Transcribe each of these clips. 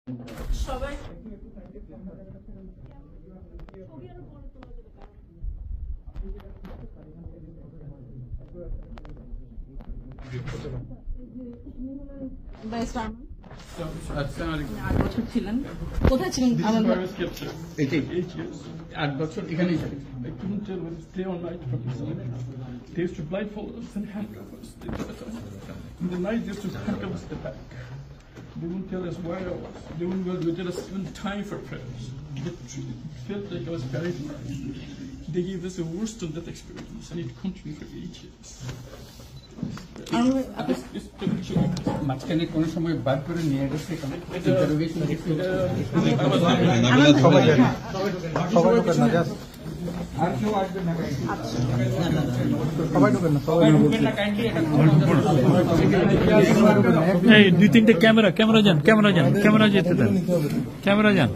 সবাই ছিলেন কোথায় ছিলেন? 8 বছর এখানেই ছিলেন। I couldn't tell whether it's day or night from the sun. They used to blindfold us and handcuff us. In the night, they used to handcuff us at the back. They wouldn't tell us where I was. They wouldn't tell us even time for prayers. It felt like I was buried alive. They gave us a worst of that experience, and it continued for 8 years. মাঝখানে কোন সময় বার করে নিয়ে গেছে এই 2-3টে camera যেতে দেন, camera যাক।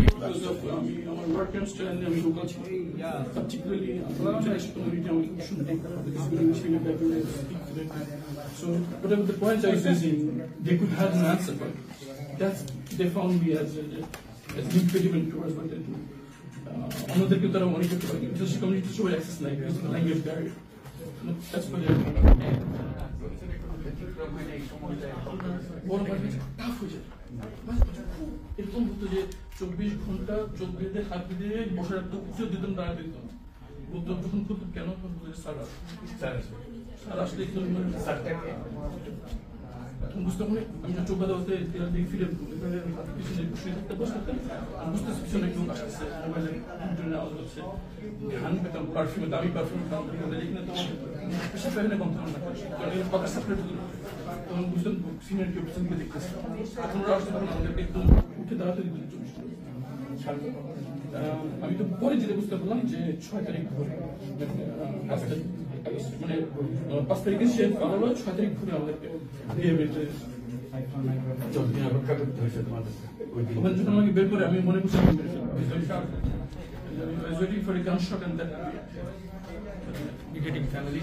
Because of our work and particularly international community, we shouldn't take so whatever the points I was raising, they could have an answer, but they found me as impediment towards what they do. Another people are wanting to do because the community show access like this, the language barrier. That's what they're এরকম হতো যে 24 ঘন্টা চোখ বেঁধে হাত বেঁধে বসে রাখতো, উত্তর দিতেন দাঁড়া দিত বলতো যখন খুব কেন স্যার আসলে বুঝতে পারি আমি চোখ বাঁধা বলতে দেখি ফিরে পিছনে বসে থাকতেন বুঝতে পিছনে কেউ আসতেছে মোবাইলে আওয়াজ হচ্ছে ঘ্রাণ পেতাম পারফিউমে দামি পারফিউম এখানে তো পেশা ফেলে কম থাকুন না কারণ এর কথা সাপ্রেট হতো তখন বুঝতাম সিনিয়র কেউ পিছনকে দেখতেছে এখন ওরা আসতে তখন আমাদের একদম উঠে দাঁড়াতে দিত 24 আমি তো পরে যেটা বুঝতে পারলাম যে 6 তারিখ মানে 5 তারিখে সে পাওয়া 6 তারিখ ঘুরে আমাদেরকে দিয়ে বেরোতে যখন আমাকে বের করে আমি মনে করছি waiting for a gunshot and that getting family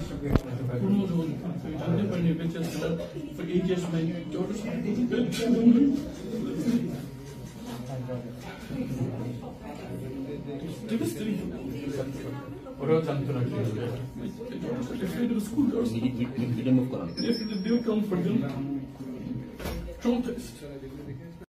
for 8 years my daughter's ওরাও জানতো না কি হবে they will come for them. Protest.